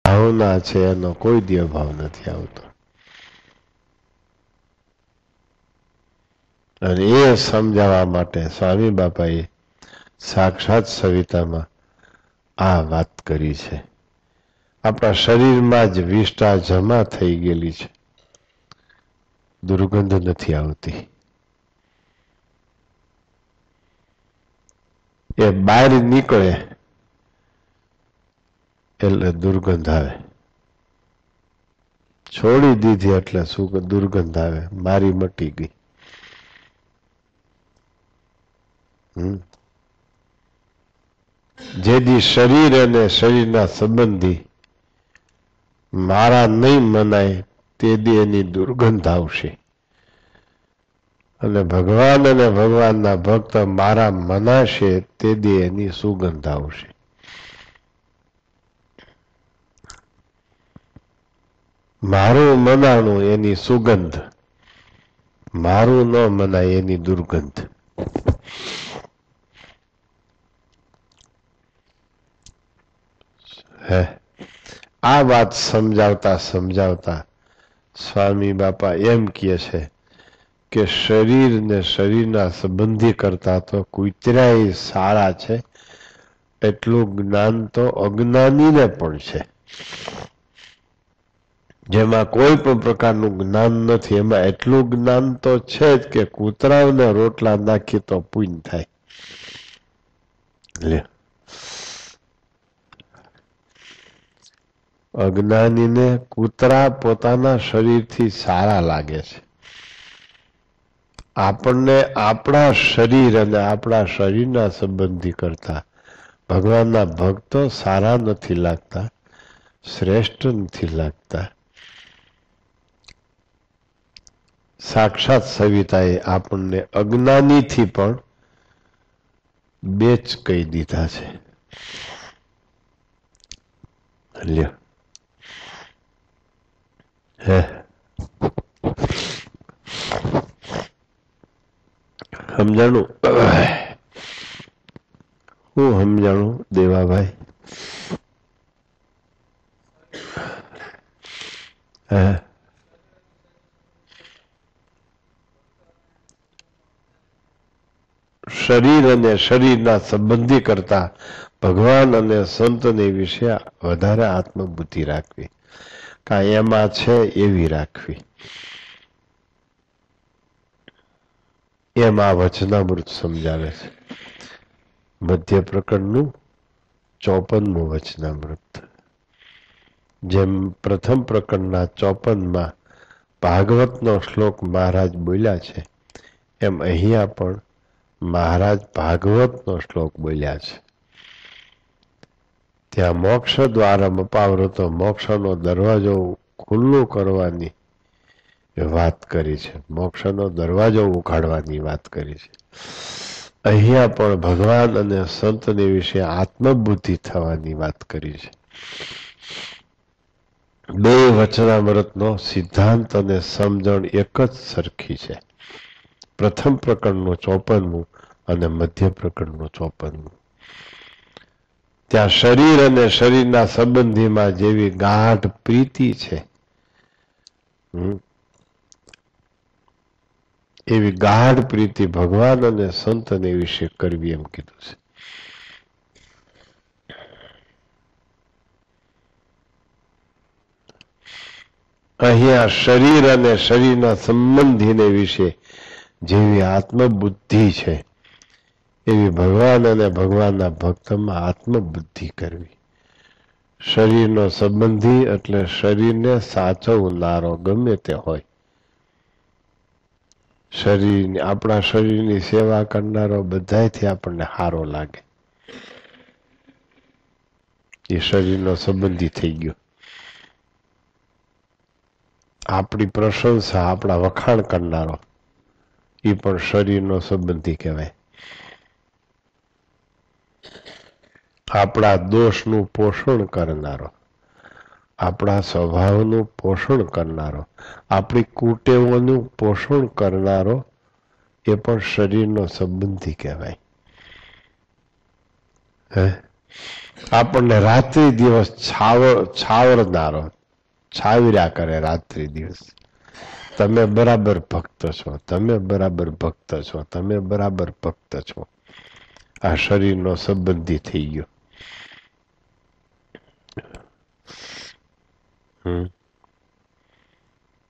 ભાવના છે એનો કોઈ દી અભાવ નથી આવતો. અને એ સમજાવવા માટે સ્વામી બાપાએ સાક્ષાત સવિતામાં આ વાત કરી છે. આપણા શરીરમાં જ વિષ્ઠા જમા થઈ ગયેલી છે, દુર્ગંધ નથી આવતી. એ બહાર નીકળે એટલે દુર્ગંધ આવે. છોડી દીધી એટલે શું દુર્ગંધ આવે, મારી મટી ગઈ. જેથી શરીર અને શરીરના સંબંધી મારા નહીં મનાય તે દી એની દુર્ગંધ આવશે. અને ભગવાન અને ભગવાનના ભક્ત મારા મનાશે તે દી એની સુગંધ આવશે. મારું મનાણું એની સુગંધ, મારું ન મનાય એની દુર્ગંધ. આ વાત સમજાવતા સમજાવતા સ્વામી બાપા એમ કહે છે કે શરીર ને શરીરના સંબંધી કરતા તો કુતરાય સારા છે, એટલું જ્ઞાન તો અજ્ઞાનીને પણ છે. જેમાં કોઈ પણ પ્રકારનું જ્ઞાન નથી એમાં એટલું જ્ઞાન તો છે જ કે કૂતરાઓને રોટલા નાખી તો પૂન થાય. લે અજ્ઞાનીને કૂતરા પોતાના શરીરથી સારા લાગે છે. આપણને આપણા શરીર અને આપણા શરીરના સંબંધી કરતા ભગવાનના ભક્તો સારા નથી લાગતા, શ્રેષ્ઠ નથી લાગતા. સાક્ષાત સવિતાએ આપણને અજ્ઞાનીથી પણ બે જ કહી દીધા છે. લ્યો સમજાણું? હું સમજાણું દેવાભાઈ? શરીર અને શરીરના સંબંધી કરતા ભગવાન અને સંતને વિશે વધારે આત્મબુદ્ધિ રાખવી, કાંઈ એમાં છે એવી રાખવી. એમ આ વચનામૃત સમજાવે છે. મધ્ય પ્રકરણનું 54મું વચનામૃત. જેમ પ્રથમ પ્રકરણના 54માં ભાગવતનો શ્લોક મહારાજ બોલ્યા છે, એમ અહીંયા પણ મહારાજ ભાગવતનો શ્લોક બોલ્યા છે. ત્યાં મોક્ષ દ્વારા અપાવૃતો મોક્ષનો દરવાજો ખુલ્લો કરવાની વાત કરી છે, મોક્ષનો દરવાજો ઉઘાડવાની વાત કરી છે. અહીંયા પણ ભગવાન અને સંતને વિશે આત્મબુદ્ધિ થવાની વાત કરી છે. બે વચનામૃતનો સિદ્ધાંત અને સમજણ એક જ સરખી છે. પ્રથમ પ્રકરણનું 54મું અને મધ્ય પ્રકરણનું 54મું. ત્યાં શરીર અને શરીરના સંબંધીમાં જેવી ગાઢ પ્રીતિ છે, એવી ગાઢ પ્રીતિ ભગવાન અને સંતને વિશે કરવી એમ કીધું છે. અહીંયા શરીર અને શરીરના સંબંધીને વિશે જેવી આત્મબુદ્ધિ છે એવી ભગવાન અને ભગવાનના ભક્તમાં આત્મબુદ્ધિ કરવી. શરીરનો સંબંધી એટલે શરીરને સાચવનારો ગમે તે હોય, શરીરની આપણા શરીરની સેવા કરનારો બધાયથી આપણને સારો લાગે, એ શરીરનો સંબંધી થઈ ગયો. આપણી પ્રશંસા આપણા વખાણ કરનારો એ પણ શરીરનો સંબંધી કહેવાય. આપણા દોષનું પોષણ કરનારો, આપણા સ્વભાવનું પોષણ કરનારો, આપણી કુટેવોનું પોષણ કરનારો એ પણ શરીરનો સંબંધી કહેવાય. આપણને રાત્રિ દિવસ છાવરનારો, છાવર્યા કરે રાત્રિ દિવસ. તમે બરાબર ભક્ત છો, તમે બરાબર ભક્ત છો, તમે બરાબર ભક્ત છો. આ શરીરનો સંબંધી થઈ ગયો.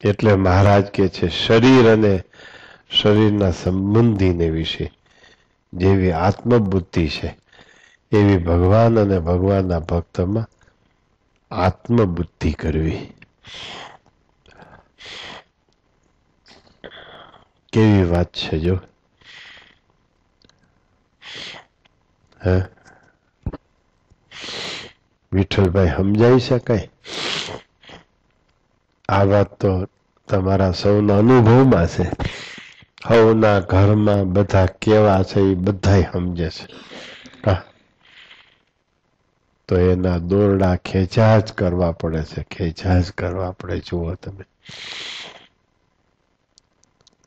એટલે મહારાજ કે છે શરીર અને શરીરના સંબંધીને વિશે જેવી આત્મબુદ્ધિ છે એવી ભગવાન અને ભગવાનના ભક્તમાં આત્મબુદ્ધિ કરવી. કેવી વાત છે જો. હે વિઠ્ઠલભાઈ, સમજાઈ શકાય? આ વાત તો તમારા સૌના અનુભવમાં છે. સૌના ઘરમાં બધા કેવા છે એ બધા સમજે છે. તો એના દોરડા ખેંચા જ કરવા પડે છે, ખેંચા જ કરવા પડે. જુઓ તમે,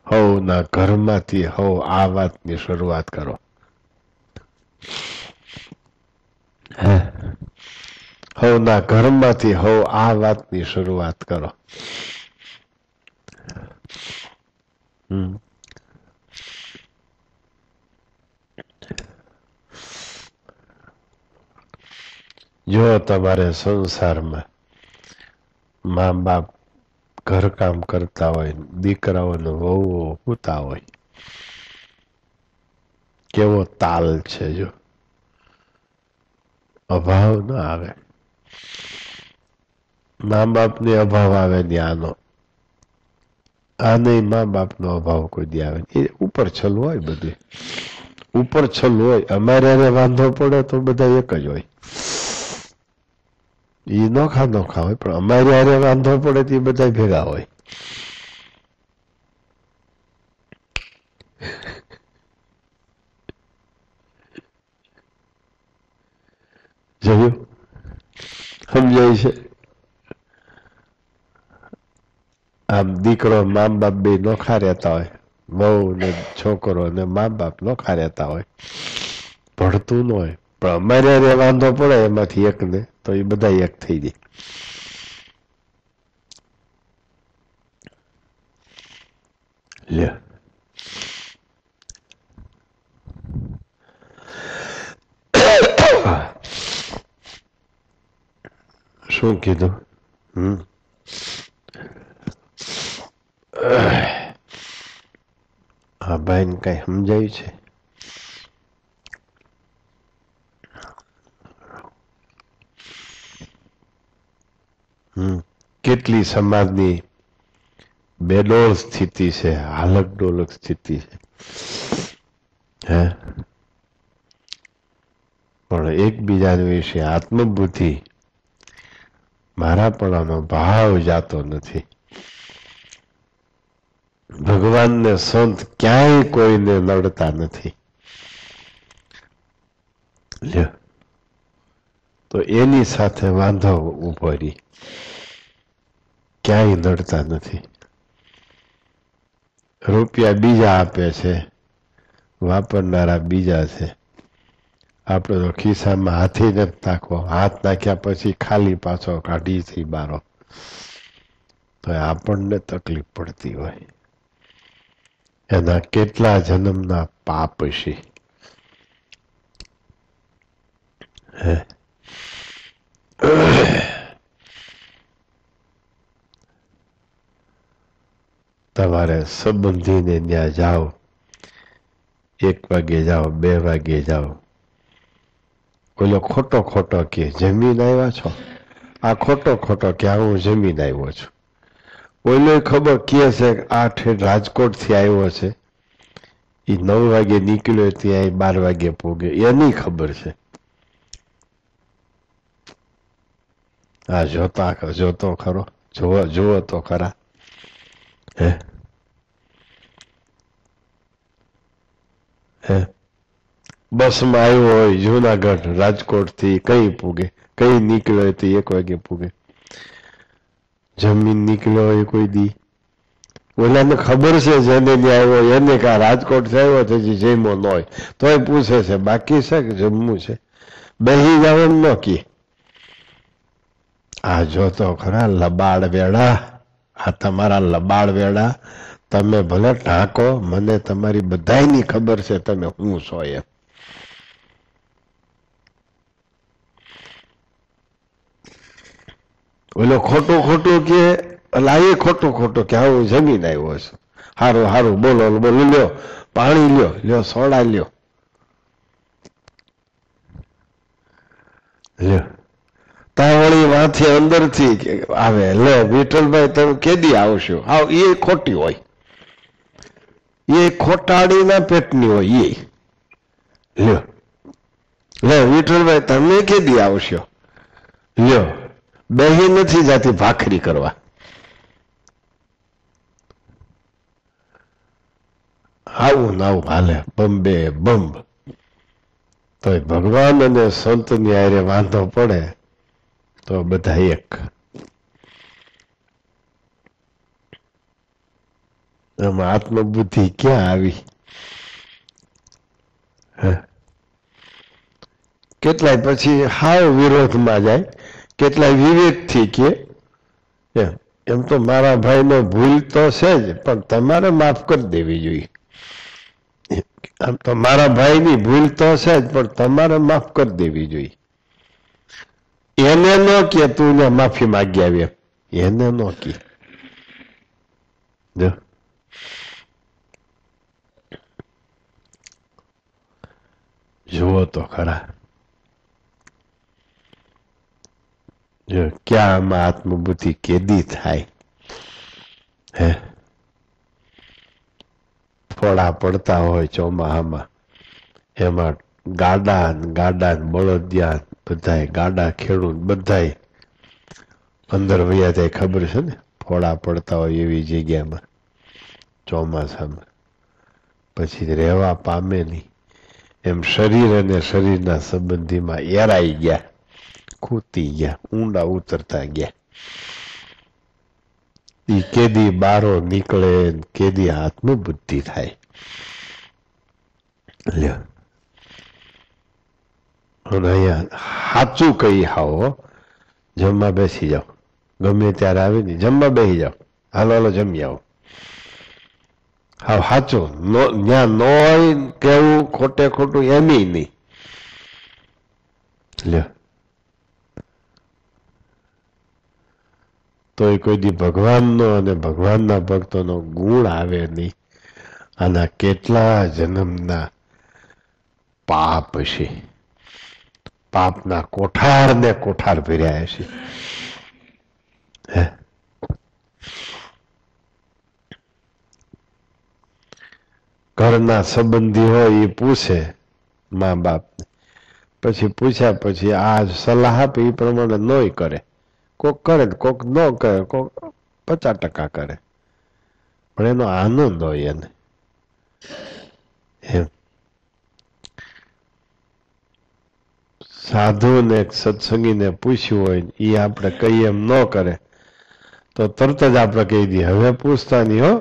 હવના ઘરમાંથી હવ આ વાતની શરૂઆત કરો. હવના ઘરમાંથી હવ આ વાતની શરૂઆત કરો. જો તમારે સંસારમાં મા બાપ ઘરકામ કરતા હોય, દીકરાઓને વહુઓ હોતા હોય, કેવો તાલ છે જો. અભાવ ન આવે. મા બાપને અભાવ આવે ને આનો મા બાપનો અભાવ કોઈ દી આવે. એ ઉપર છલું હોય, બધું ઉપર છલું હોય. અમારે વાંધો પડે તો બધા એક જ હોય. એ નોખા નોખા હોય, પણ અમારે હારે વાંધો પડે તો એ બધા ભેગા હોય. જોયું? સમજાય છે? આમ દીકરો મા બાપ બે નોખા રહેતા હોય, વહુ ને છોકરો ને મા બાપ નોખા રહેતા હોય, ભળતું ન હોય, પણ અમારે વાંધો પડે એમાંથી એકને તો એ બધા એક થઈ જાય. લે શું કીધું? હા ભાઈ ને કઈ સમજાયું છે? કેટલી સમાજની બેડોળ સ્થિતિ છે, હાલક ડોલક સ્થિતિ છે. હે પણ એકબીજા વિશે આત્મબુદ્ધિ, મારાપણાનો ભાવ જાતો નથી. ભગવાનને સંત ક્યાંય કોઈને નડતા નથી. તો એની સાથે વાંધો ઉભો રહી, ક્યાંય નડતા નથી. રૂપિયા બીજા આપે છે, વાપરનારા બીજા છે. આપણે તો ખિસ્સામાં હાથી નથી નાખવો, હાથ નાખ્યા પછી ખાલી પાછો કાઢી થઈ બારો, તો આપણને તકલીફ પડતી હોય. એના કેટલા જન્મના પાપ છે. તમારે સંબંધીને ત્યાં જાઓ, 1 વાગે જાઓ, 2 વાગે જાઓ, ઓલો ખોટો ખોટો કે જમીન આવ્યા છો, આ ખોટો ખોટો કે હું જમીન આવ્યો છું. ઓલો ખબર કે છે આ ઠેઠ રાજકોટ થી આવ્યો છે, એ 9 વાગે નીકળ્યો ત્યાં 12 વાગે પોગે, એની ખબર છે. આ જોતો ખરો, જુઓ તો ખરા. બસમાં આવ્યો હોય જુનાગઢ રાજકોટ થી, કઈ પૂગે, કઈ નીકળ્યો તો 1 વાગે પૂગે. જમીન નીકળ્યો હોય કોઈ દી, ઓલાને ખબર છે જેને ત્યાં આવ્યો એને કા રાજકોટ થી આવ્યો તો જમ્યો ન હોય તોય પૂછે છે બાકી છે કે જમવું છે. બેહી જવાનું ન કી. આ જો તો ખરા લબાડ વેડા, આ તમારા લબાડ વેડા. તમે ભલે ઢાંકો, મને તમારી બધાયની ખબર છે તમે હું છો એમ. ઓલો ખોટું ખોટું કે લાવી, ખોટું ખોટું કે હું જમીન આવ્યો છું. હારું હારું બોલો બોલો, લ્યો પાણી લ્યો, લ્યો સોડા લ્યો, લ્યો. તાવળી માંથી અંદર થી આવે, લે વિઠ્ઠલભાઈ તમે કેદી આવશો? આવ એ ખોટી હોય, એ ખોટાડીના પેટની હોય એ. લ્યો લે વિઠ્ઠલભાઈ તમે કેદી આવશો? લ્યો બેહી નથી જાતી ભાખરી કરવા. આવું નાવું હાલે બંબે બંબ. તો ભગવાન અને સંતની હારે વાંધો પડે તો બધા એક. એમાં આત્મબુદ્ધિ ક્યાં આવી? કેટલાય પછી હાવ વિરોધમાં જાય, કેટલાય વિવેકથી કે એમ તો મારા ભાઈનો ભૂલ તો છે જ, પણ તમારે માફ કરી દેવી જોઈએ. આમ તો મારા ભાઈની ભૂલ તો છે જ, પણ તમારે માફ કરી દેવી જોઈએ. એને ન કે તું ને માફી માગી આવી, એને ન કે. જુઓ તો ખરા જો ક્યાં આમાં આત્મબુદ્ધિ કેદી થાય? હે ફોડા પડતા હોય ચોમાહામાં, એમાં ગાડા બળદિયા બધાય, ગાડા ખેડૂત બધાય અંદર વયા જાય. ખબર છે ને, ફોડા પડતા હોય એવી જગ્યામાં ચોમાસામાં, પછી રહેવા પામે નહીં. એમ શરીર અને શરીરના સંબંધીમાં એરાઈ ગયા, ખૂતી ગયા, ઊંડા ઉતરતા ગયા. ઈ કેદી બારો નીકળે, કેદી આત્મબુદ્ધિ થાય. લ્યો અને અહીંયા સાચું કઈ હાવો, જમવા બેસી જાઓ, ગમે ત્યારે આવી ને જમવા બેસી જાઓ, હાલો હાલો જમી આવો. હા સાચું, ત્યાં ન હોય કેવું ખોટે ખોટું એમી નહીં. લ્યો તો એ કોઈ દી ભગવાનનો અને ભગવાનના ભક્તોનો ગુણ આવે નહીં. આના કેટલા જન્મના પાપ છે, પાપના કોઠાર ને કોઠાર ભર્યા છે. ઘરના સંબંધી હોય એ પૂછે મા બાપ, પછી પૂછ્યા પછી આ સલાહ આપે એ પ્રમાણે નોય કરે. કોક કરે કોક ન કરે, કોક 50% કરે, પણ એનો આનંદ હોય એને. એમ સાધુ ને સત્સંગીને પૂછ્યું હોય એ આપણે કહીએ એમ ન કરે તો તરત જ આપણે કહી દઈએ હવે પૂછતા નહીં હો,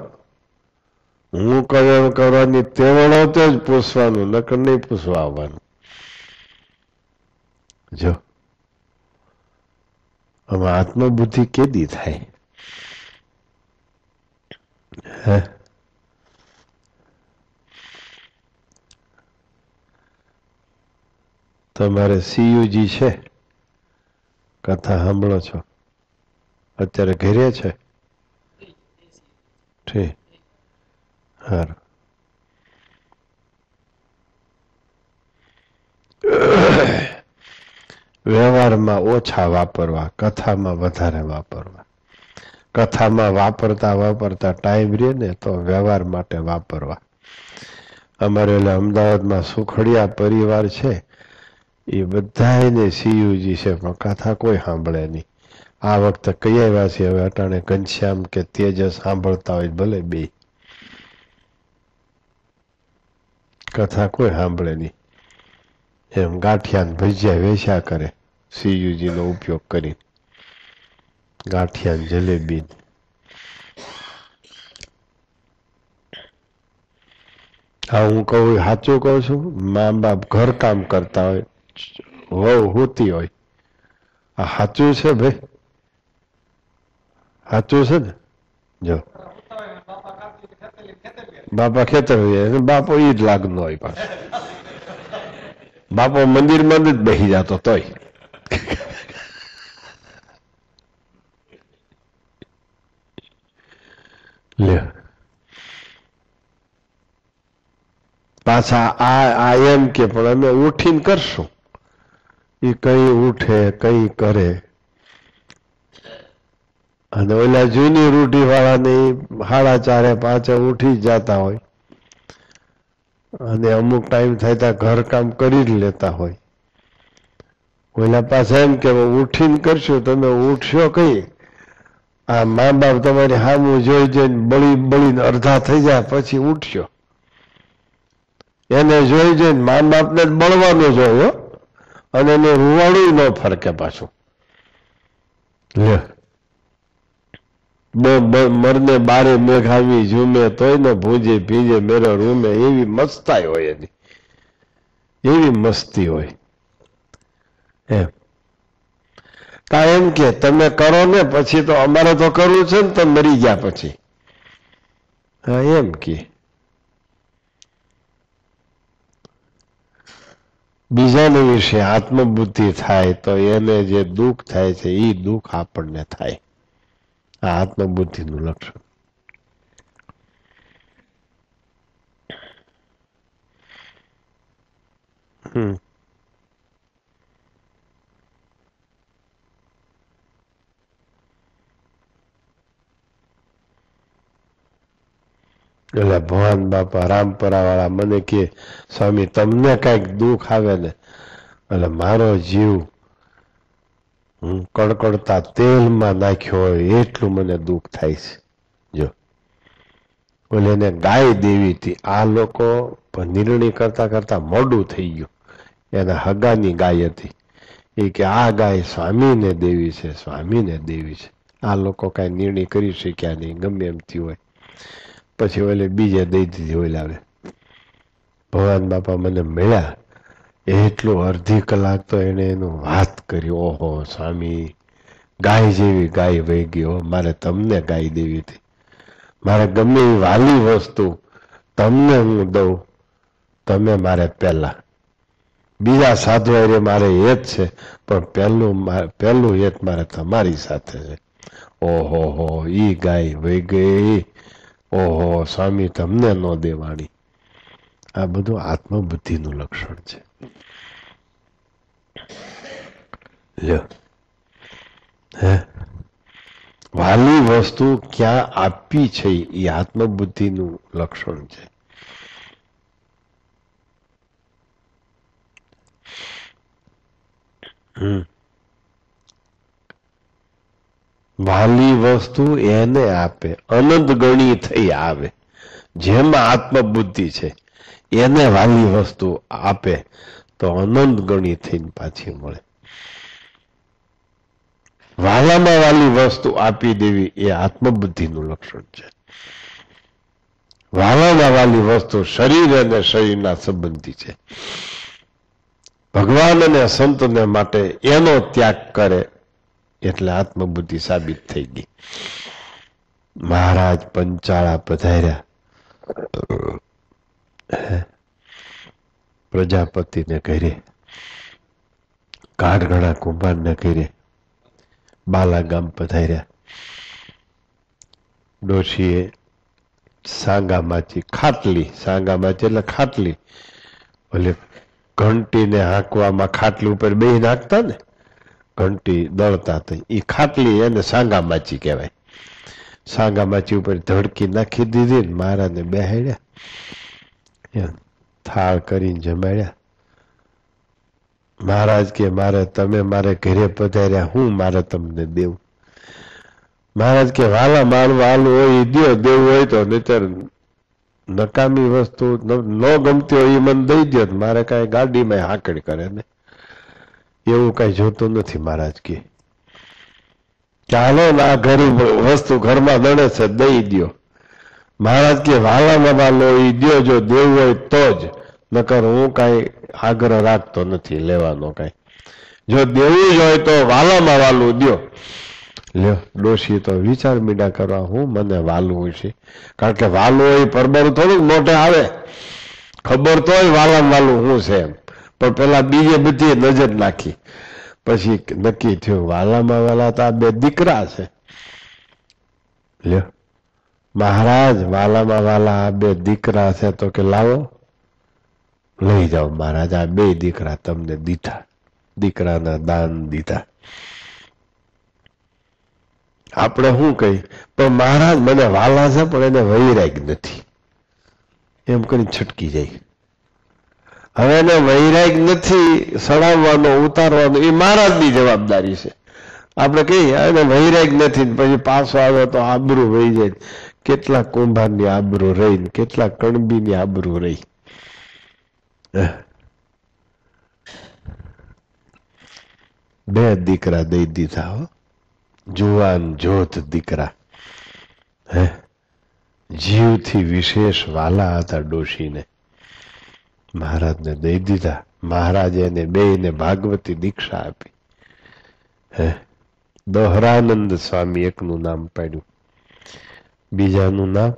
હું કહું એમ કરવાની તેવડો તો જ પૂછવાનું, નકર નહીં પૂછવા આવવાનું. જો આમાં આત્મબુદ્ધિ કેદી થાય? હે તમારે સીયુજી છે? કથા સાંભળો છો? અત્યારે ઘરે છે? ઠીક, સારું. વ્યવહારમાં ઓછા વાપરવા, કથામાં વધારે વાપરવા. કથામાં વાપરતા વાપરતા ટાઈમ રહે ને તો વ્યવહાર માટે વાપરવા. અમારે એટલે અમદાવાદમાં સુખડિયા પરિવાર છે, એ બધાને સીયુજી છે, પણ કથા કોઈ સાંભળે નહીં. આ વખતે કઈ આવ્યા છે, હવે અટાણે ઘનશ્યામ કે તેજસ સાંભળતા હોય ભલે બે, કથા કોઈ સાંભળે નહીં. એમ ગાંઠિયા ભજીયા વેચ્યા કરે સીયુજી નો ઉપયોગ કરી, ગાંઠિયા જલેબી. હા હું કહું સાચું કહું છું, મા બાપ ઘર કામ કરતા હોય, વહુ હોતી હોય. આ સાચું છે ભાઈ, સાચું છે ને? જો બાપા ખેતર બાપો ઈ જ લાગનો હોય પાછો. બાપો મંદિરમાં જ બેસી જતો તોય. પાછા આ એમ કે પણ અમે ઉઠીને કરશું. એ કઈ ઉઠે કઈ કરે. અને ઓલા જૂની રૂઢી વાળાને 4:30 ઉઠી જતા હોય અને અમુક ટાઈમ થાય ત્યાં ઘરકામ કરી જ લેતા હોય. ઓલા પાછા એમ કે ઉઠીને કરશું. તમે ઉઠશો કઈ? આ મા બાપ તમારી સામું જોઈ જોઈને બળીને અડધા થઈ જાય પછી ઉઠશો. એને જોઈ જોઈને મા બાપને જ બળવાનું જોયો અને એને રૂવાડું ન ફરકે પાછું. લે મરને બારે મેઘાવી ઝૂમે તોય ને ભૂંજે ભીજે મેરો રૂમે. એવી મસ્તાઈ હોય એની, એવી મસ્તી હોય એમ. તા એમ કે તમે કરો ને પછી તો અમારે તો કરવું છે ને, તમે મરી ગયા પછી. હા એમ કે બીજાને વિશે આત્મબુદ્ધિ થાય તો એને જે દુઃખ થાય છે એ દુઃખ આપણને થાય. આ આત્મબુદ્ધિનું લક્ષણ. એટલે ભગવાન બાપા રામપરા વાળા મને કે સ્વામી તમને કઈક દુઃખ આવે ને એટલે મારો જીવ કડકડતા તેલમાં નાખ્યો હોય એટલું મને દુઃખ થાય છે. જો ઓલે એને ગાય દેવી હતી. આ લોકો નિર્ણય કરતા કરતા મોડું થઈ ગયું. એના હગાની ગાય હતી. એ કે આ ગાય સ્વામીને દેવી છે, સ્વામીને દેવી છે. આ લોકો કઈ નિર્ણય કરી શક્યા નહીં, ગમે એમ થયું હોય. પછી ઓલે બીજે દઈ દીધી. ઓલાવે ભગવાન બાપા મને મળ્યા એટલું અડધી કલાક તો એને એનું વાત કરી. ઓહો સ્વામી, ગાય જેવી ગાય વહી ગયો. મારે તમને ગાય દેવી હતી. મારે ગમે એ વાલી વસ્તુ તમને હું દઉં, તમે મારે પહેલા. બીજા સાધુ અરે મારે એ જ છે, પણ પહેલું હેત મારે તમારી સાથે છે. ઓહો હો, ઈ ગાય વહી ગઈ. ઓહો સ્વામી, તમને ન દેવાણી. આ બધું આત્મબુદ્ધિનું લક્ષણ છે. હે વાલી વસ્તુ ક્યાં આપી છે એ આત્મબુદ્ધિનું લક્ષણ છે. વાલી વસ્તુ એને આપે, અનંત ગણી થઈ આવે. જેમાં આત્મબુદ્ધિ છે એને વાલી વસ્તુ આપે તો અનંત ગણી થઈને પાછી મળે. વાલામાં વાલી વસ્તુ આપી દેવી એ આત્મબુદ્ધિનું લક્ષણ છે. વાલામાં વાલી વસ્તુ શરીર અને શરીરના સંબંધી છે. ભગવાન અને સંતને માટે એનો ત્યાગ કરે એટલે આત્મબુદ્ધિ સાબિત થઈ ગઈ. મહારાજ પંચાળા પધાર્યા. પ્રજાપતિને ઘરે, કાઠગણા કુંભારને ઘરે, બાલા ગામ પધાર્યા. ડોશીએ સાંગામાચી ખાટલી, સાંગામાચી એટલે ખાટલી, એટલે ઘંટીને હાંકવામાં ખાટલી ઉપર બે નાખતા ને, ઘંટી દળતા હતા એ ખાટલી, એને સાંગામાચી કહેવાય. સાંગામાચી ઉપર ધડકી નાખી દીધી ને મહારાજને બેહાડ્યા, થાળ કરીને જમાડ્યા. મહારાજ કે મારે તમે મારે ઘરે પધાર્યા, હું મારે તમને દેવું? મહારાજ કે વાલા મારું આલું હોય એ દો, દેવું હોય તો, નહીતર નકામી વસ્તુ ન ગમતી હોય એ મને દઈ દો. મારે કઈ ગાડીમાં હાકડ કરે ને એવું કઈ જોતું નથી. મહારાજ કે ચાલો ને આ ગરીબ વસ્તુ ઘરમાં દળે છે, દઈ દો. મહારાજ કે વાલામાં વાલો એ દો, જો દેવું હોય તો જ, નકર હું કઈ આગ્રહ રાખતો નથી લેવાનો કઈ. જો દેવું જ હોય તો વાલામાં વાલું દ્યો. લ્યો ડોશી તો વિચાર મીડા કરવા હું મને વાલું છે, કારણ કે વાલું હોય પરબરું થોડુંક મોઢે આવે, ખબર તો હોય વાલામાં વાલું શું છે એમ, પણ પેલા બીજે બધી નજર નાખી પછી નક્કી થયું વાલામાં વાલા તો આ બે દીકરા છે. લ્યો મહારાજ વાલામાં વાલા આ બે દીકરા છે તો કે લાવો લઈ જાઓ મહારાજ, આ બે દીકરા તમને દીધા, દીકરાના દાન દીધા. આપણે શું કહી, પણ મહારાજ મને વાલા છે પણ એને વૈરાગ નથી એમ કરીને છટકી જાય. હવે એને વૈરાગ નથી, સડાવવાનો ઉતારવાનો એ મહારાજની જવાબદારી છે. આપણે કહીએ એને વૈરાગ નથી, પછી પાછો આવે તો આબરૂ વહી જાય. કેટલા કુંભારની આબરૂ રહી, કેટલા કણબીની આબરૂ રહી. બે દીકરા દઈ દીધા હો, જુવાન જોત દીકરા. હે જીવથી વિશેષ વાલા હતા ડોશીને, મહારાજને દઈ દીધા. મહારાજે એને બેયને ભાગવતી દીક્ષા આપી. હે દોહરાનંદ સ્વામી એકનું નામ પાડ્યું, બીજાનું નામ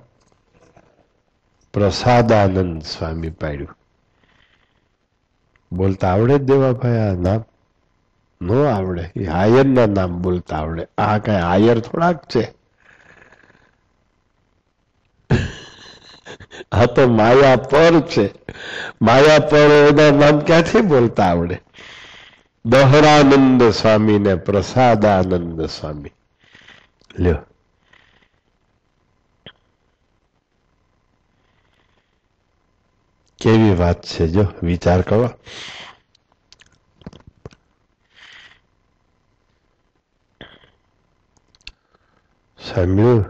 પ્રસાદાનંદ સ્વામી પાડ્યું. બોલતા આવડે જ દેવાભાઈ આ નામ? નો આવડે, એ આયરના નામ બોલતા આવડે. આ કઈ આયર થોડાક છે, આ તો માયા પર છે. માયા પર એના નામ ક્યાંથી બોલતા આવડે? દોહરાનંદ સ્વામી ને પ્રસાદાનંદ સ્વામી. લ્યો કેવી વાત છે, જો વિચાર કરો. સાંભળ્યું?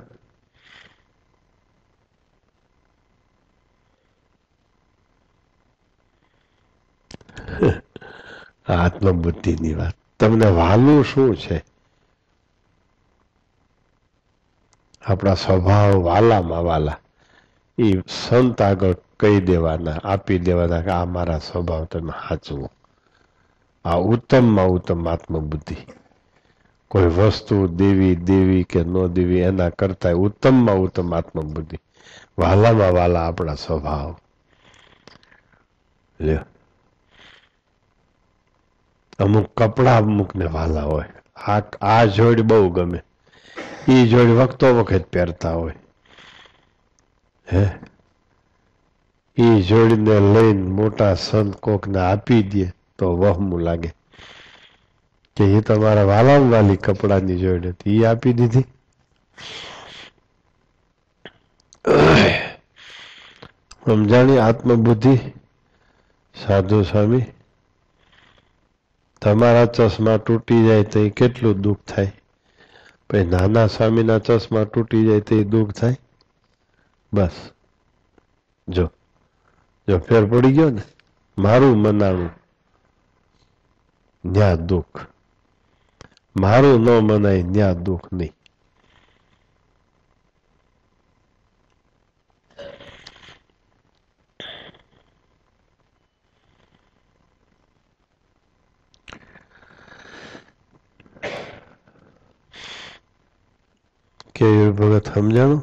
આત્મબુદ્ધિની વાત. તમને વાલું શું છે? આપણા સ્વભાવ વાલામાં વાલા એ સંત આગળ કહી દેવાના, આપી દેવાના કે આ મારા સ્વભાવ તમે સાચવો. આ ઉત્તમમાં ઉત્તમ આત્મબુદ્ધિ. કોઈ વસ્તુ દેવી દેવી કે ન દેવી એના કરતા ઉત્તમમાં ઉત્તમ આત્મબુદ્ધિ, વાલામાં વાલા આપણા સ્વભાવ. લ્યો અમુક કપડા અમુકને વાલા હોય. આ જોડ બહુ ગમે, એ જોડ વખતો વખત પહેરતા હોય. હે એ જોડીને લઈને મોટા સંત કોકને આપી દે તો વહમું લાગે કે એ તમારા વાલામાં વાલી કપડાની જોડ હતી, એ આપી દીધી. સમજાણી આત્મબુદ્ધિ? સાધુ સ્વામી તમારા ચશ્મા તૂટી જાય તો એ કેટલું દુઃખ થાય, પછી નાના સ્વામીના ચશ્મા તૂટી જાય તો એ દુઃખ થાય. બસ જો જો ફેર પડી ગયો ને. મારું મનાણું ન્યા દુઃખ, મારું ન મનાય ન્યા દુઃખ નહીં. કેવી ભગત સમજાણું?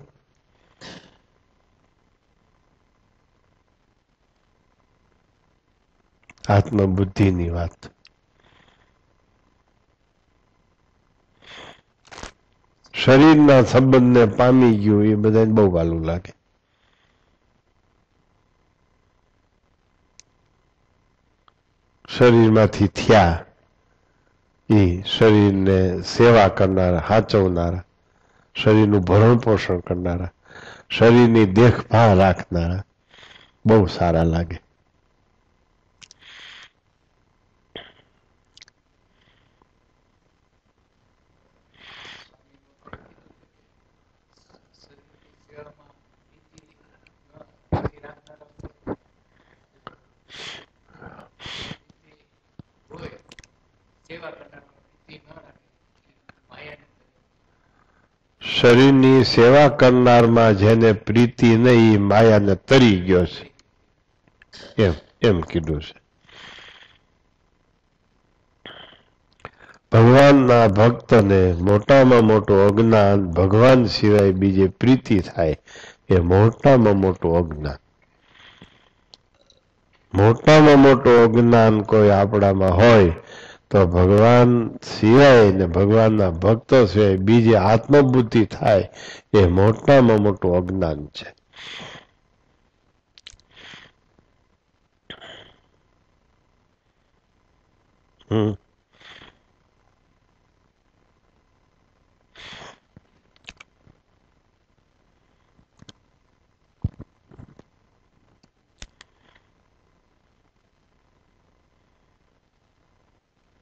આત્મબુદ્ધિની વાત. શરીરના સંબંધને પામી ગયું એ બધાને બહુ વાલું લાગે. શરીરમાંથી થયા એ શરીરને સેવા કરનારા, સાચવનારા, શરીરનું ભરણ પોષણ કરનારા, શરીરની દેખભાળ રાખનારા બહુ સારા લાગે. શરીરની સેવા કરનારમાં જેને પ્રીતિ નહીં, માયાને તરી ગયો છે એમ એમ કીધું છે. ભગવાનના ભક્તને મોટામાં મોટું અજ્ઞાન ભગવાન સિવાય બીજે પ્રીતિ થાય એ મોટામાં મોટું અજ્ઞાન. મોટામાં મોટું અજ્ઞાન કોઈ આપણામાં હોય તો ભગવાન સિવાય ને ભગવાનના ભક્તો સિવાય બીજી આત્મબુદ્ધિ થાય એ મોટામાં મોટું અજ્ઞાન છે.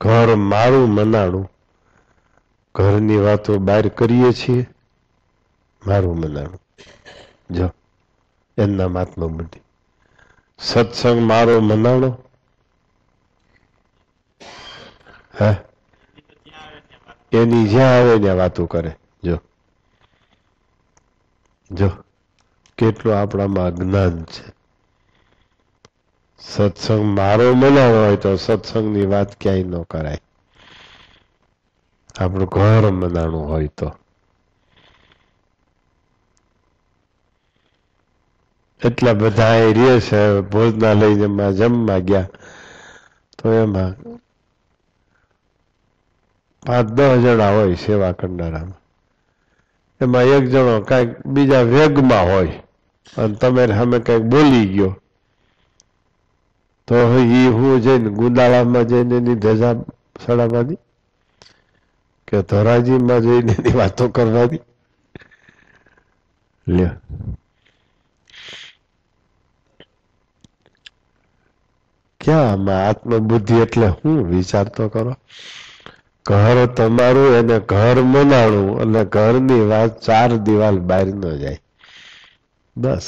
ઘર મારું મનાણું, ઘરની વાતો બહાર કરીએ છીએ, મારું મનાણું જો એમના આત્મબુદ્ધિ. સત્સંગ મારો મનાણો, હે એની જ્યાં આવે ત્યાં વાતો કરે. જો જો કેટલું આપણામાં અજ્ઞાન છે. સત્સંગ મારો મનાણો હોય તો સત્સંગની વાત ક્યાંય ન કરાય. આપણું ઘર મનાણું હોય તો. એટલા બધા એ રે છે, ભોજનાલયમાં જમવા ગયા તો એમાં 5-10 જણા હોય સેવા કરનારામાં. એમાં એક જણો કઈક બીજા વેગમાં હોય અને તમે સામે કઈક બોલી ગયો તો એ હું જઈને ગુંદાળામાં જઈને એની ધજા સડાવવાની કે ધોરાજીમાં જઈને એની વાતો કરવાની? લ્યો, ક્યાં આમાં આત્મબુદ્ધિ એટલે હું વિચાર તો કરો. ઘર તમારું એને ઘર મનાણું અને ઘરની વાત 4 દિવાલ બહાર ન જાય. બસ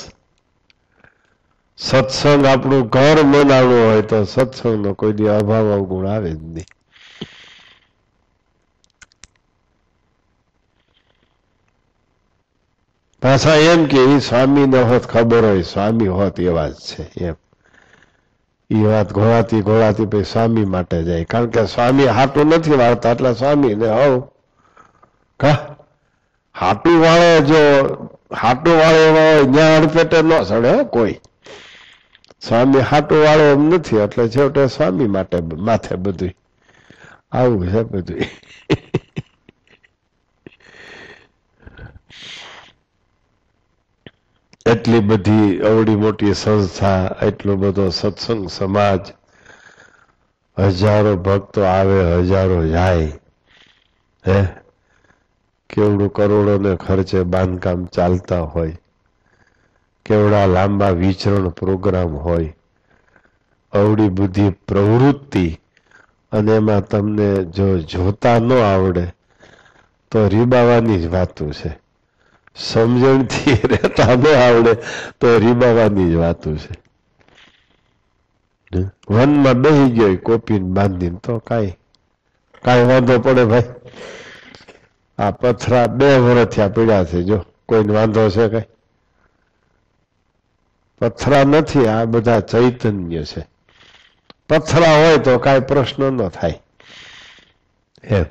સત્સંગ આપણું ઘર મનાણું હોય તો સત્સંગનો કોઈ દી અભાવ અવગુણ આવે જ નહીં. પાછા એમ કે એ સ્વામીને હોત ખબર હોય, સ્વામી હોત એવા જ છે એમ. એ વાત ઘોળાતી પછી સ્વામી માટે જાય, કારણ કે સ્વામી હાટું નથી વાળતા એટલે સ્વામી ને હવ હાટું વાળે. જો હાટું વાળે એવા હોય ત્યાં અડફેટે ન સડે કોઈ. સ્વામી હાટું વાળો એમ નથી એટલે છેવટે સ્વામી માટે માથે બધું આવું છે બધું. એટલી બધી અવડી મોટી સંસ્થા, એટલો બધો સત્સંગ સમાજ, હજારો ભક્તો આવે, હજારો જાય. હે કેવડું કરોડોને ખર્ચે બાંધકામ ચાલતા હોય, કેવડા લાંબા વિચરણ પ્રોગ્રામ હોય, અવડી બધી પ્રવૃત્તિ, અને એમાં તમને જો જોતા ન આવડે તો રીબાવાની જ વાતું છે. સમજણથી રહેતા ન આવડે તો રીબાવાની જ વાતું છે. વનમાં બેસી ગયો કોપીને બાંધીને તો કાંઈ વાંધો પડે ભાઈ? આ પથરા 2 વર્ષથી આ પીડા છે, જો કોઈને વાંધો છે કઈ? પથરા નથી, આ બધા ચૈતન્ય છે. પથરા હોય તો કાંઈ પ્રશ્ન ન થાય એમ.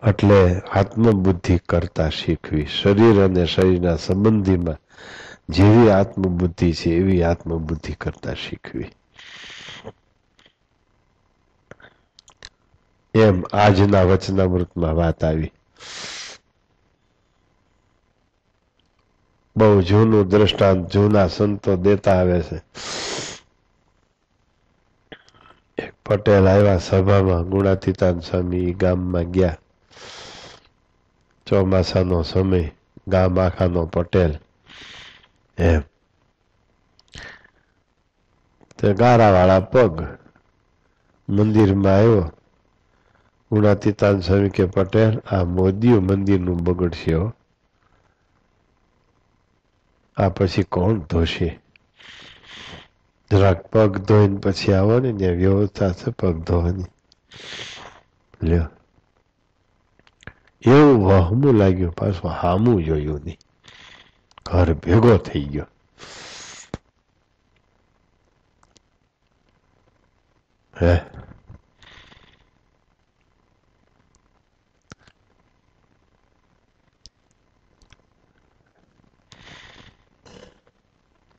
એટલે આત્મબુદ્ધિ કરતા શીખવી. શરીર અને શરીરના સંબંધીમાં જેવી આત્મબુદ્ધિ છે એવી આત્મબુદ્ધિ કરતા શીખવી. એમ આજના વચનામૃતમાં વાત આવી. બહુ જૂનું દ્રષ્ટાંત જૂના સંતો દેતા આવે છે. એક પટેલ આવ્યા સભામાં, ગુણાતીતાન સ્વામી ગામમાં ગયા. ચોમાસાનો સમય, ગામ આખાનો પટેલ એમ. તે ગારાવાળા પગ મંદિરમાં આવ્યો. ગુણાતીતાન સ્વામી કે પટેલ આ મોદીઓ મંદિરનું બગડશે હો, આ પછી કોણ ધોશે? જરાક પગ ધોઈને પછી આવો ને, ત્યાં વ્યવસ્થા છે પગ ધોવાની. લ્યો, એવું વહમું લાગ્યું, પાછું હામું જોયું નહીં. ઘર ભેગો થઈ ગયો. હે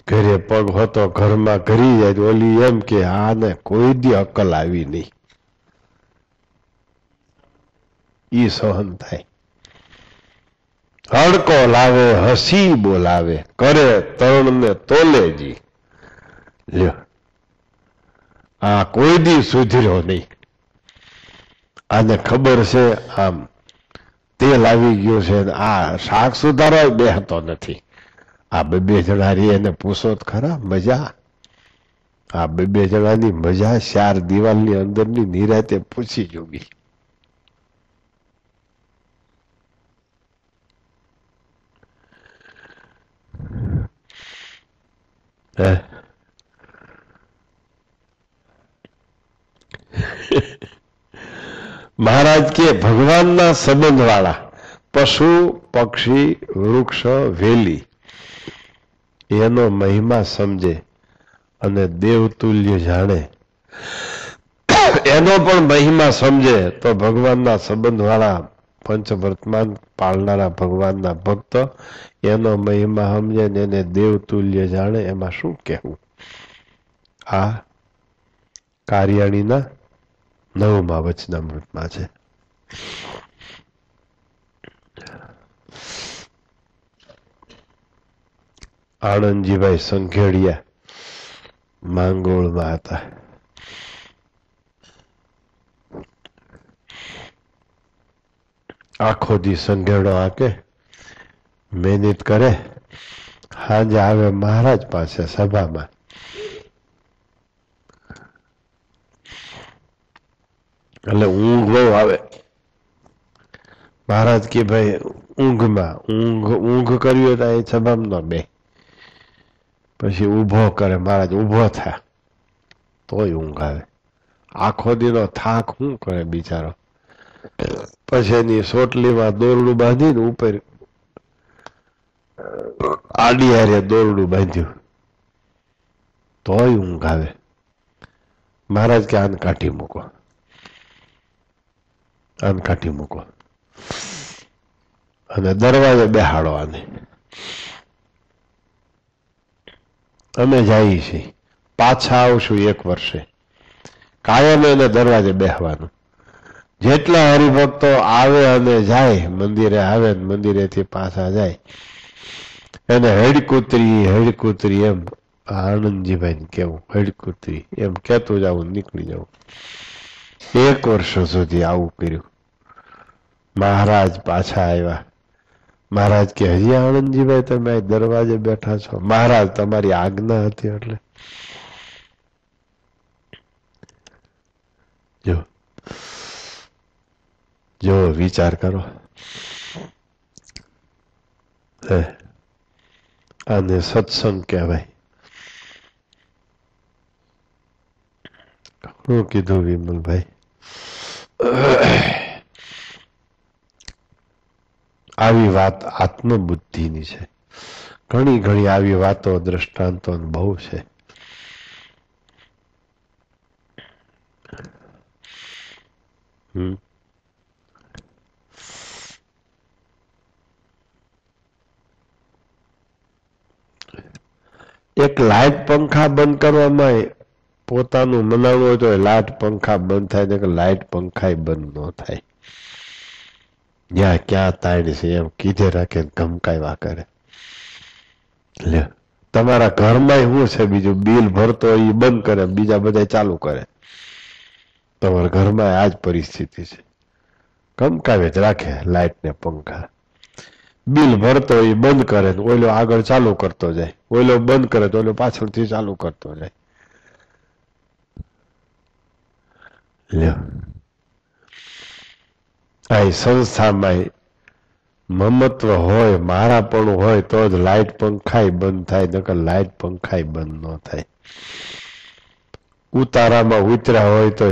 ઘરે પગ હોતો ઘરમાં ઘરી જાય, ઓલી એમ કે આને કોઈ દી અકલ આવી નહીં. ઈ સહન થાય. હડકો લાવે, હસી બોલાવે, કરે તરણને તોલેજી. લ્યો, આ કોઈ દી સુધર્યો નહીં. આને ખબર છે આમ તેલ આવી ગયું છે, આ શાક સુધારવા બેહતો નથી. આ બે જણા રે એને પૂછો તો ખરા મજા. આ બે જણાની મજા 4 દિવાલની અંદરની નિરાતે પૂછી જોગી. મહારાજ કે ભગવાનના સંબંધ વાળા પશુ પક્ષી વૃક્ષ વેલી એનો મહિમા સમજે અને દેવતુલ્ય જાણે, એનો પણ મહિમા સમજે તો ભગવાનના સંબંધ વાળા પંચવર્તમાન પાળનારા ભગવાનના ભક્ત એનો મહિમા સમજે ને એને દેવતુલ્ય જાણે. એમાં શું કહેવું? આ કાર્યાણીના 9મા વચનામૃતમાં છે. આનંદજીભાઈ સંઘેડિયા માંગોળમાં હતા. આખો દી સંઘેડો હાકે, મહેનત કરે, સાંજે આવે મહારાજ પાસે સભામાં. એટલે ઊંઘ બહુ આવે. મહારાજ કે ભાઈ ઊંઘમાં ઊંઘ કરવી હોય તો અહીં સભામાં બે. પછી ઊભો કરે, મહારાજ ઊભો થાય તોય ઊંઘ આવે. આખો દીનો થાક શું કરે બિચારો. પછી એની સોટલીમાં દોરડું બાંધીને ઉપર આડી હારે દોરડું બાંધ્યું તોય ઊંઘ આવે. મહારાજ કે આને કાઢી મૂકો, આને કાઢી મૂકો અને દરવાજે બેહાડો આને. અમે જઈએ છીએ, પાછા આવશું 1 વર્ષે. કાયમ એને દરવાજે બેહવાનું. જેટલા હરિભક્તો આવે અને જાય, મંદિરે આવે ને મંદિરેથી પાછા જાય, એને હેડકુતરી એમ આનંદજીભાઈ કેવું, હેડકુતરી એમ કેતું જવું, નીકળી જવું. 1 વર્ષ સુધી આવું કર્યું. મહારાજ પાછા આવ્યા. મહારાજ કે હજી આનંદજીભાઈ તમે દરવાજે બેઠા છો? મહારાજ તમારી આજ્ઞા હતી એટલે. જો વિચાર કરો. આને સત્સંગ કહેવાય. શું કીધું વિમલભાઈ? આવી વાત આત્મબુદ્ધિની છે. ઘણી આવી વાતો દ્રષ્ટાંતો બહુ છે. એક લાઈટ પંખા બંધ કરવામાં પોતાનું મનાવવું હોય તો લાઈટ પંખા બંધ થાય કે લાઈટ પંખા બંધ ન થાય. જ્યાં ક્યાં તાણ છે એમ કીધે રાખે, ધમકાવ્યા કરે. તમારા ઘરમાં શું છે? બીજું બિલ ભરતો એ બંધ કરે, બીજા બધા ચાલુ કરે. તમારા ઘરમાં આ જ પરિસ્થિતિ છે. ધમકાવે જ રાખે લાઈટ ને પંખા. બિલ ભરતો એ બંધ કરે, ઓલો આગળ ચાલુ કરતો જાય, ઓલો બંધ કરે તો ઓલો પાછળથી ચાલુ કરતો જાય. આ સંસ્થામાં મમત્વ હોય, મારાપણું હોય તો જ લાઈટ પંખાય બંધ થાય, નકર લાઈટ પંખાય બંધ ન થાય. ઉતારામાં ઉતર્યા હોય તો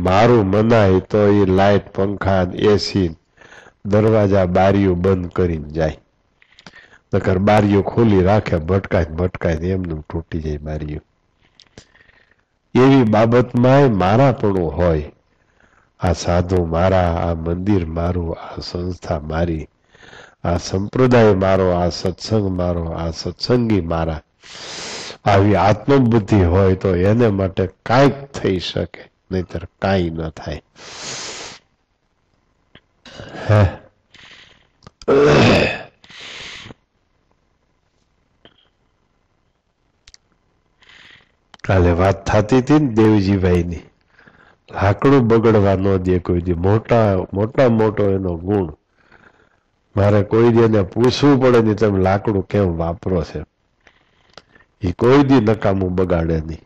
મારું મનાય તો એ લાઈટ પંખા એસી દરવાજા બારીઓ બંધ કરીને જાય. નકર બારીઓ ખોલી રાખે, ભટકાય એમનું તૂટી જાય બારીઓ. એવી બાબતમાં મારાપણું હોય. આ સાધુ મારા, આ મંદિર મારું, આ સંસ્થા મારી, આ સંપ્રદાય મારો, આ સત્સંગ મારો, આ સત્સંગી મારા, આવી આત્મબુદ્ધિ હોય તો એને માટે કાંઈક થઈ શકે, નહીતર કાંઈ ન થાય. હે કાલે વાત થતી હતી ને દેવજીભાઈની, લાકડું બગડવા ન દે કોઈ દી. મોટો એનો ગુણ. મારે કોઈ દી એને પૂછવું પડે નહીં તમે લાકડું કેમ વાપરો છે. એ કોઈ દી નકામું બગાડે નહીં.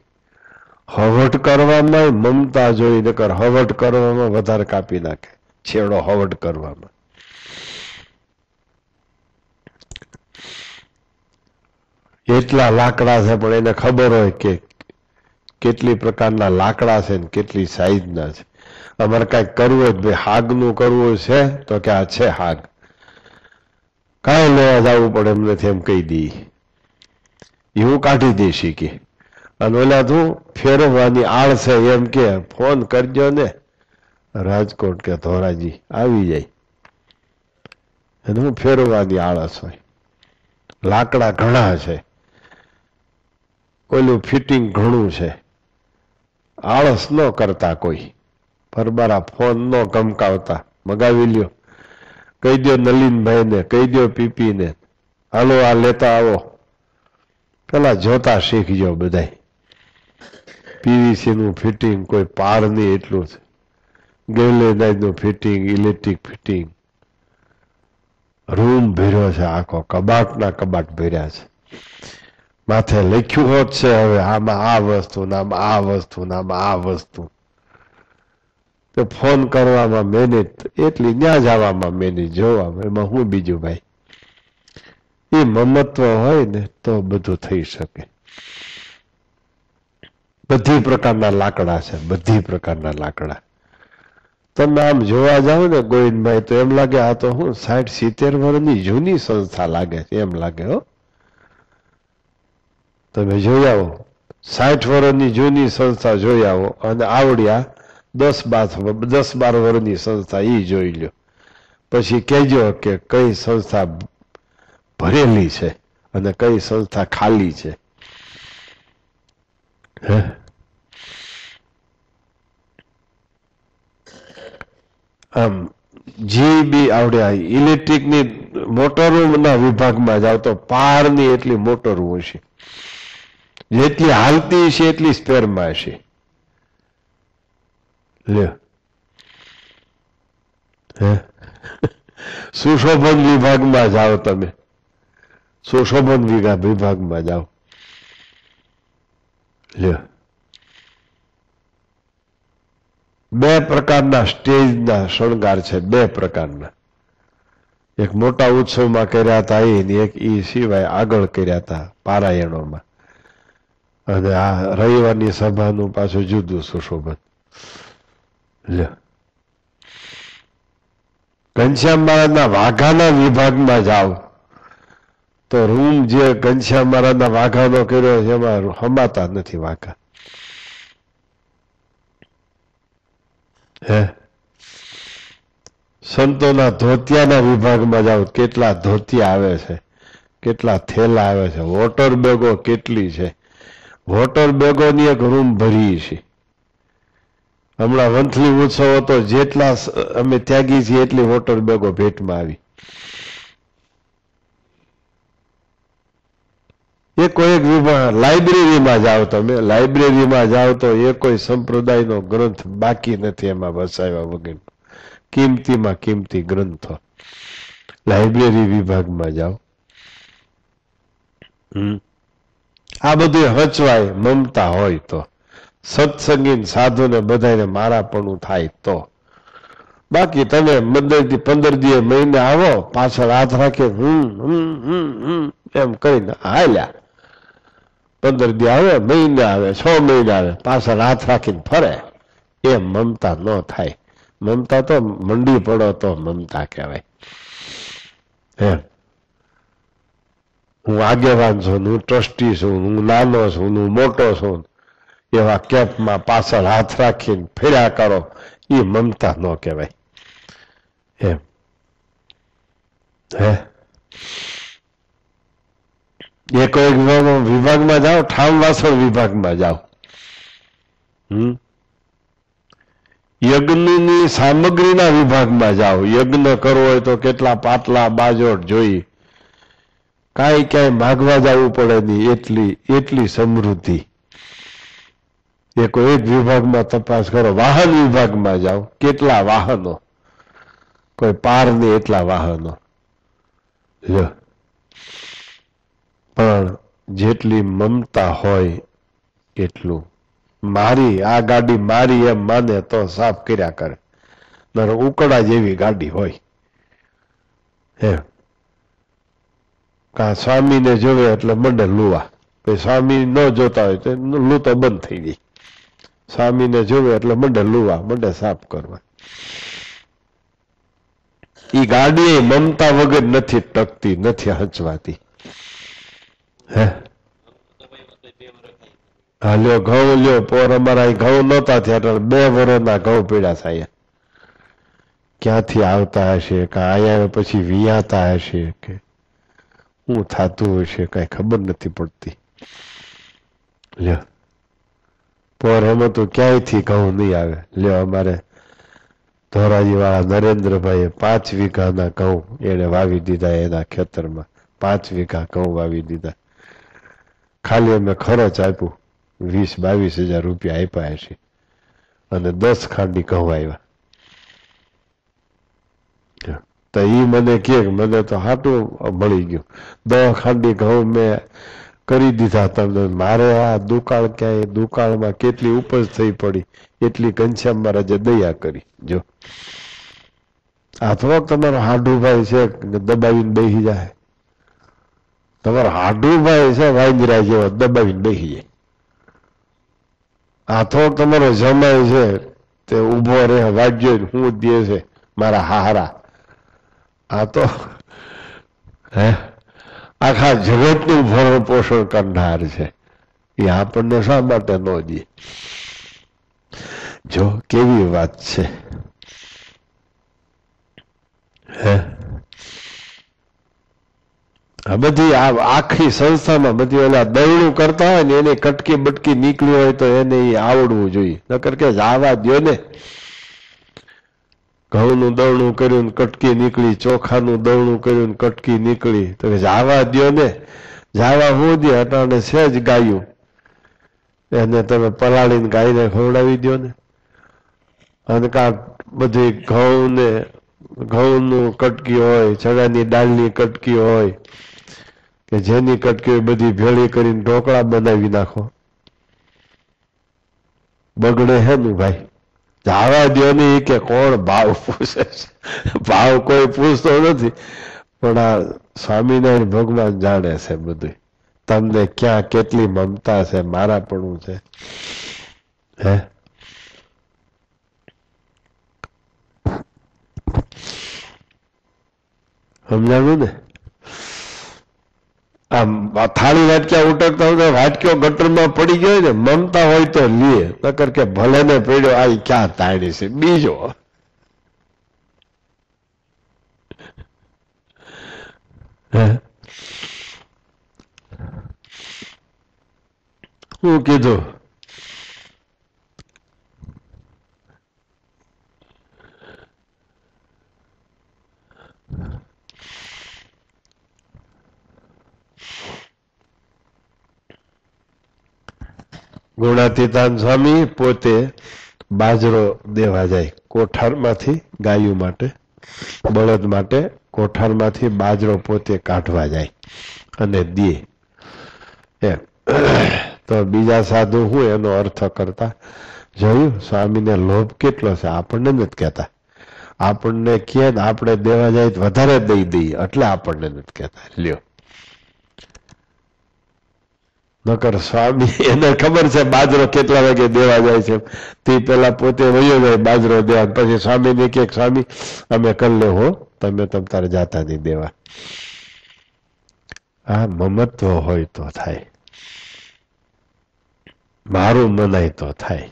હવટ કરવામાં મમતા જોઈ નકર હવટ કરવામાં વધારે કાપી નાખે. છેડો હવટ કરવામાં. એટલા લાકડા છે પણ એને ખબર હોય કે કેટલી પ્રકારના લાકડા છે ને કેટલી સાઈઝના છે. અમારે કાંઈક કરવું હોય ભાઈ હાગનું કરવું છે તો કે આ છે હાગ, કાંઈ લેવા જવું પડે એમ નથી એમ કહી દઈ. એવું કાઢી દઈ શીખી. અને ઓલા તું ફેરવવાની આળ છે એમ કે ફોન કરજો ને રાજકોટ કે ધોરાજી આવી જાય. અને હું ફેરવવાની આળસ હોય. લાકડા ઘણા છે, ઓલું ફિટિંગ ઘણું છે. આળસ ન કરતા કોઈ, પરબારા ફોન ન ગમકાવતા, મગાવી લ્યો. કહી દો નલિનભાઈને, કહી દો પીપીને, હાલો આ લેતા આવો. પેલા જોતા શીખજો બધાય. પીવીસી નું ફિટિંગ કોઈ પાર નહીં એટલું છે. ગેલેનાઇઝ નું ફિટિંગ, ઇલેક્ટ્રિક ફિટિંગ. રૂમ ભર્યો છે આખો, કબાટના કબાટ ભર્યા છે. માથે લખ્યું હોત છે હવે આમાં આ વસ્તુ ને આમાં આ વસ્તુ ને આમાં આ વસ્તુ. તો ફોન કરવામાં મહેનત એટલી, ત્યાં જવામાં મહેનત, જોવામાં એમાં હું બીજું ભાઈ. એ મમત્વ હોય ને તો બધું થઈ શકે. બધી પ્રકારના લાકડા છે, બધી પ્રકારના લાકડા. તમે આમ જોવા જાઓ ને ગોવિંદભાઈ તો એમ લાગે આ તો હું 60-70 વર્ષની જૂની સંસ્થા લાગે છે એમ લાગે. હો તમે જોઈ આવો 60 વર્ષની જૂની સંસ્થા જોઈ આવો અને આવડ્યા 10-12 વર્ષની સંસ્થા એ જોઈ લો. પછી કહેજો કે કઈ સંસ્થા ભરેલી છે અને કઈ સંસ્થા ખાલી છે. આમ જીબી આવડ્યા. ઇલેક્ટ્રિકની મોટરોના વિભાગમાં જાવ તો પારની એટલી મોટરો હશે, જેટલી હાલતી છે એટલી સ્પેરમાં હશે. લ્યો સુશોભન વિભાગમાં જાઓ તમે, સુશોભન વિભાગમાં જાઓ. લ્યો બે પ્રકારના સ્ટેજના શણગાર છે, બે પ્રકારના. એક મોટા ઉત્સવમાં કર્યા હતા એક ઈ સિવાય આગળ કર્યા હતા પારાયણોમાં. અને આ રવિવારની સભાનું પાછું જુદું સુશોભન. લ્યો ઘનશ્યામ મહારાજના વાઘાના વિભાગમાં જાઓ તો રૂમ જે ઘનશ્યામ મહારાજના વાઘાનો કર્યો છે એમાં હમાતા નથી વાઘા. સંતોના ધોતિયાના વિભાગમાં જાઓ, કેટલા ધોતિયા આવે છે, કેટલા થેલા આવે છે, વોટર બેગો કેટલી છે. વોટર બેગોની એક રૂમ ભરી છે. હમણાં વંથલી ઉત્સવ હતો, જેટલા અમે ત્યાગી છીએ એટલી વોટર બેગો ભેટમાં આવી. એ કોઈ એક વિભાગ. લાઇબ્રેરીમાં જાઓ તમે, લાઇબ્રેરીમાં જાઓ તો એ કોઈ સંપ્રદાયનો ગ્રંથ બાકી નથી એમાં વસાવ્યા વગર. કિંમતીમાં કિંમતી ગ્રંથો. લાઇબ્રેરી વિભાગમાં જાઓ. આ બધું હચવાય મમતા હોય તો. સત્સંગી સાધુને બધાને મારાપણું થાય તો. બાકી તમે 15 દિવસ મહિને આવો, પાછળ હાથ રાખી એમ કરીને હાલ્યા. 15 દિવસ આવે, મહિને આવે, 6 મહિને આવે, પાછળ હાથ રાખીને ફરે. એમ મમતા ન થાય. મમતા તો મંડી પડો તો મમતા કહેવાય. એમ હું આગેવાન છું, હું ટ્રસ્ટી છું, હું નાનો છું, હું મોટો છું, એવા કેમ્પમાં પાછળ હાથ રાખીને ફેર્યા કરો, એ મમતા ન કહેવાય. એમ એક વિભાગમાં જાઓ, ઠામ વાસણ વિભાગમાં જાઓ, યજ્ઞની સામગ્રીના વિભાગમાં જાઓ, યજ્ઞ કરવો હોય તો કેટલા પાટલા બાજોટ જોઈ, કાંઈ ક્યાંય માગવા જવું પડે નહીં, એટલી સમૃદ્ધિ. એક વિભાગમાં તપાસ કરો, વાહન વિભાગમાં જાઓ, કેટલા વાહનો, કોઈ પાર નહીં એટલા વાહનો. પણ જેટલી મમતા હોય એટલું, મારી આ ગાડી મારી એમ માને તો સાફ કર્યા કરે, ઉકળા જેવી ગાડી હોય એમ. કા સ્વામીને જોવે એટલે મંડે લુવા, સ્વામી ન જોતા હોય તો લૂતો બંધ થઈ ગઈ, સ્વામીને જોવે એટલે મંડે લુવા, મંડે સાફ કરવા. ઈ ગાડી મમતા વગર નથી ટકતી, નથી હચવાતી. હા લ્યો, ઘઉં લ્યો, પોર અમારા ઘઉં નહોતા થયા એટલે 2 વર્ષના ઘઉં પીડા થાય. ક્યાંથી આવતા હશે, કે આયા પછી વિયાતા હશે, કે શું થતું હશે, કઈ ખબર નથી પડતી. લ્યો, પોર એમાં તો ક્યાંયથી ઘઉં નહીં આવે. લ્યો, અમારે ધોરાજી વાળા નરેન્દ્રભાઈએ 5 વીઘાના ઘઉં એને વાવી દીધા, એના ખેતરમાં 5 વીઘા ઘઉં વાવી દીધા. ખાલી અમે ખર્ચ આપ્યું 20-22 હજાર રૂપિયા આપ્યા હશે, અને 10 ખાંડી ઘઉં આવ્યા. તો ઈ મને કે મને તો હાટું મળી ગયું, 10 ખાંડી ઘઉં મેં કરી દીધા તમને. મારે આ દુકાળ ક્યાંય, દુકાળમાં કેટલી ઉપજ થઈ પડી, એટલી ઘનશ્યામ મહારાજે દયા કરી. જો આ થોડોક તમારો હાડુભાઈ છે દબાવીને બેસી જાય, તમારો હાડુભાઈ છે વાંદરા જેવો દબાવીને બેસી જાય. આ થોડોક તમારો જમાઈ છે તે ઉભો રહે, વાગ્યો હું દે છે મારા હારા. આ તો આખા જગતનું ભરણ પોષણ કરનાર છે, એ આપણને શા માટે ન દે? જો કેવી વાત છે. આ બધી આખી સંસ્થામાં બધી ઓલા દવડું કરતા હોય ને એને કટકી બટકી નીકળી હોય તો એને આવડવું જોઈએ, નકર કે જાવા દો ને. ઘઉંનું દવણું કર્યું કટકી નીકળી, ચોખાનું દવણું કર્યું કટકી નીકળી, તો જાવા દો ને. જાવા હું દે અટાણે સહેજ ગાયું, એને તમે પલાળીને ગાયને ખવડાવી દો ને. અને કાંક બધી ઘઉંનું કટકી હોય, ચણાની દાળની કટકી હોય, કે જેની કટકી હોય બધી ભેળી કરીને ઢોકળા બનાવી નાખો, બગડે હે ને ભાઈ? જાવા દો ને. કે કોણ ભાવ પૂછે છે? ભાવ કોઈ પૂછતો નથી, પણ આ સ્વામિનારાયણ ભગવાન જાણે છે બધું, તમને ક્યાં કેટલી મમતા છે, મારાપણું છે. સમજાણું ને? આમ થાળી વાટક્યા ઉટકતા હોય, વાટક્યો ગટરમાં પડી ગયો ને, મમતા હોય તો લે, નકર કે ભલે ને પડ્યો, આ ક્યાં તાણી છે બીજો. શું કીધું? ગુણાતીતાન સ્વામી પોતે બાજરો દેવા જાય કોઠારમાંથી, ગાયું માટે, બળદ માટે કોઠારમાંથી બાજરો પોતે કાઢવા જાય અને દે. તો બીજા સાધુ હું એનો અર્થ કરતા જોયું? સ્વામીને લોભ કેટલો છે, આપણને નથી કહેતા. આપણને કે આપણે દેવા જાય વધારે દઈ દઈએ એટલે આપણને નથી કહેતા. લ્યો, નકર સ્વામી એને ખબર છે બાજરો કેટલા વાગે દેવા જાય છે, તે પેલા પોતે વયો જાય બાજરો દેવા, પછી સ્વામીને કે સ્વામી અમે કરી લે હો, તમે તારે જાતા નહીં દેવા. આ મમત્વ હોય તો થાય, મારું મનાય તો થાય.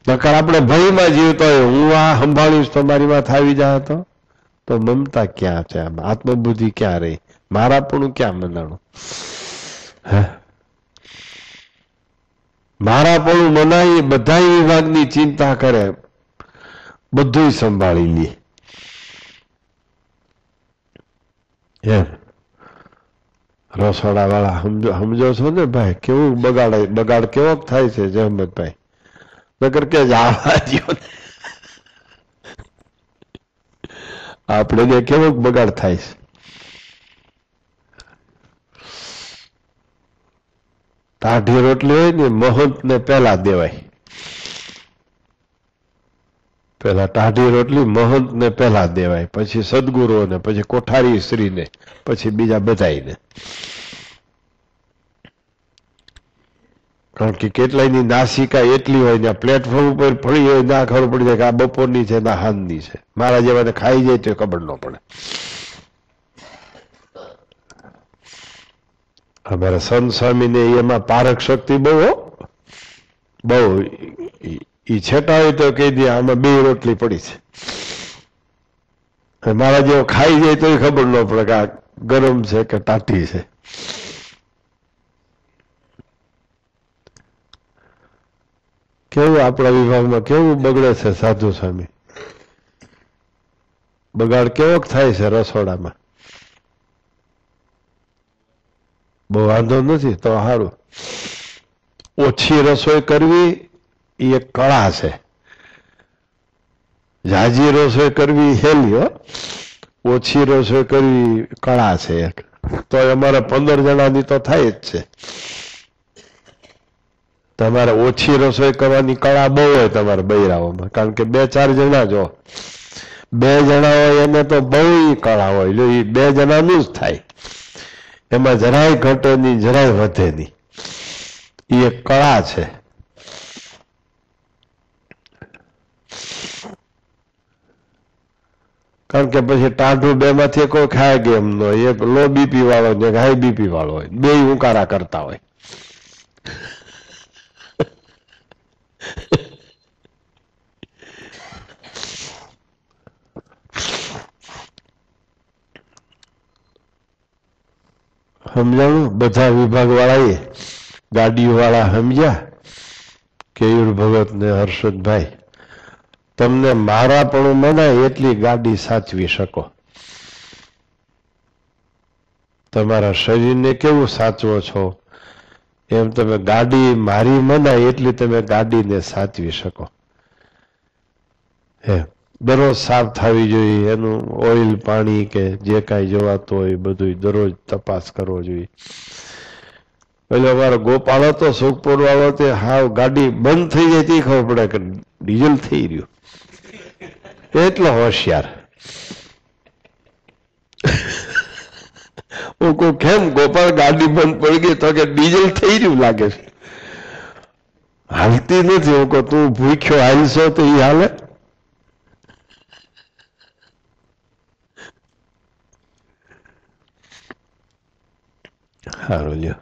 નકર આપણે ભયમાં જીવતો હોય, હું આ સંભાળીશ તો મારી વાત આવી જાય તો તો મમતા ક્યાં છે? આત્મબુદ્ધિ ક્યાં રહી? મારાપણું ક્યાં મનાણું? મારાપણું મનાય, બધા વિભાગની ચિંતા કરે, બધું સંભાળી લે. એમ રસોડા વાળા સમજો છો ને ભાઈ, કેવું બગાડ કેવો થાય છે જહમતભાઈ? નકર કે જવા દો ને, આપણે કેવો બગાડ થાય છે. ટાઢી રોટલી હોય ને મહંત ને પેલા દેવાય. પેલા ટાઢી રોટલી મહંત ને પેલા દેવાય, પછી સદગુરુઓને, પછી કોઠારી શ્રીને, પછી બીજા બધાને. કારણ કે કેટલાયની નાસિકા એટલી હોય ને પ્લેટફોર્મ ઉપર પડી હોય, ના ખબર પડી જાય કે આ બપોરની છે ના હાંજની છે. મારા જેવાને ખાઈ જાય તો ખબર ન પડે. અમારા સંત સ્વામીને એમાં પારક શક્તિ બહુ ઈ છેટા હોય તો કહી દે આમાં 2 રોટલી પડી છે. મારા જેવો ખાઈ જાય તો ખબર ન પડે કે આ ગરમ છે કે ટાટી છે. કેવું આપણા વિભાગમાં કેવું બગડે છે સાધુ સ્વામી, બગાડ કેવો થાય છે રસોડામાં? બહુ વાંધો નથી તો સારું. ઓછી રસોઈ કરવી એ એક કળા છે. ઝાઝી રસોઈ કરવી હેલી હો, ઓછી રસોઈ કરવી કળા છે એક. તો અમારે 15 જણાની તો થાય જ છે. તમારે ઓછી રસોઈ કરવાની કળા બહુ હોય તમારા બૈરાઓમાં, કારણ કે 2-4 જણા જો 2 જણા હોય એને તો બહુ કળા હોય. જો એ 2 જણાનું જ થાય, એમાં જરાય ઘટે નહીં જરાય વધે નહીં. એ એક કળા છે. કારણ કે પછી ટાઢું 2 માંથી કોઈ ખાય કે એમ નો, એક લો બીપી વાળો ને એક હાઈ બીપી વાળો હોય, 2 ઉકારા કરતા હોય. સમજાણું? બધા વિભાગ વાળા ગાડીઓ વાળા સમજ્યા? કેયુર ભગત ને હર્ષદભાઈ, તમને મારાપણું મનાય એટલી ગાડી સાચવી શકો. તમારા શરીરને કેવું સાચવો છો એમ તમે ગાડી મારી મનાય એટલી તમે ગાડીને સાચવી શકો. દરરોજ સાફ થવી જોઈએ, એનું ઓઇલ પાણી કે જે કાંઈ જોવાતું હોય બધું દરરોજ તપાસ કરવો જોઈએ. એટલે અમારો ગોપાલ હતો સુખપુર વાળો, તે હાવ ગાડી બંધ થઈ જાય તે ખબર પડે કે ડીઝલ થઈ રહ્યું. એટલો હોશિયાર. હું કહું કેમ ગોપાલ ગાડી બંધ પડી ગઈ? તો કે ડીઝલ થઈ રહ્યું લાગે છે, હાલતી નથી. હું કહું તું ભૂખ્યો હાલશો તો એ હાલે? સારું લ્યો.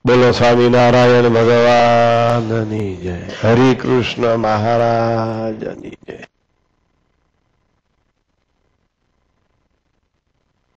બોલો સ્વામિનારાયણ ભગવાનની જય. હરિ કૃષ્ણ મહારાજની જય.